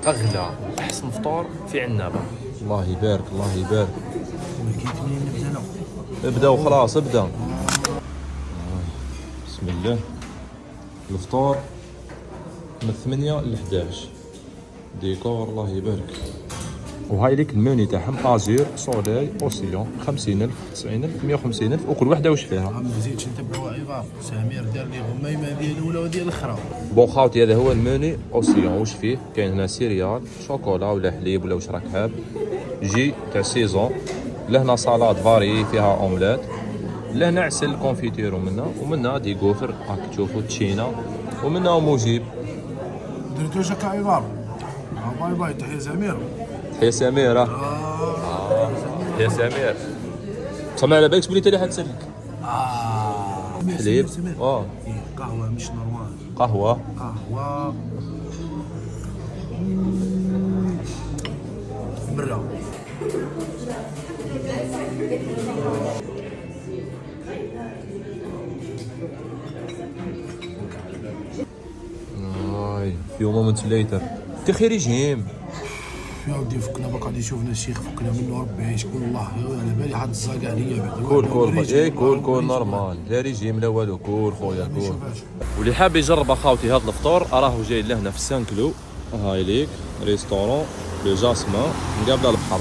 اغلى واحسن فطور في عنابه. الله يبارك الله يبارك. ولكن منين نبدا انا؟ ابدا وخلاص ابدا. بسم الله. الفطور من 8 ل 11. ديكور الله يبارك. وهاي ليك المنيو تاعهم ازير سولاي اوسيون 50000 90000 150000 وكل وحده واش فيها. ما زيدش نتبعوا ايضاف. سمير دار لي غميمه ديال الاولى وديال الاخرى. بون خاوتي هذا هو المنيو اوسيون واش فيه. كاين هنا سيريال شوكولا ولا حليب ولا واش راك حاب. جي تاع سيزون. لهنا صالاد فاري فيها اومليت. لهنا عسل كونفيتير ومنها دي غوفر راك تشوفوا تشينا ومنها موجيب. درتو جاكا ايضاف. باي باي تحية سمير. تحية سمير. تحية سمير. سمع على بالك بلي تالي حتسلك. حليب. قهوة مش نورمال. قهوة. برا. few moments later. انت خير ريجيم. يا ودي فكنا باقا غادي يشوفنا الشيخ فكنا منه ربي شكون الله على بالي حد الزاق عليا بعد. كول نورمال لا ريجيم لا والو. كول خويا كول. واللي حاب يجرب اخاوتي هذا الفطور راهو جاي لهنا في سانكلو. هاي ليك ريستورون لو جاسمان مقابله البحر.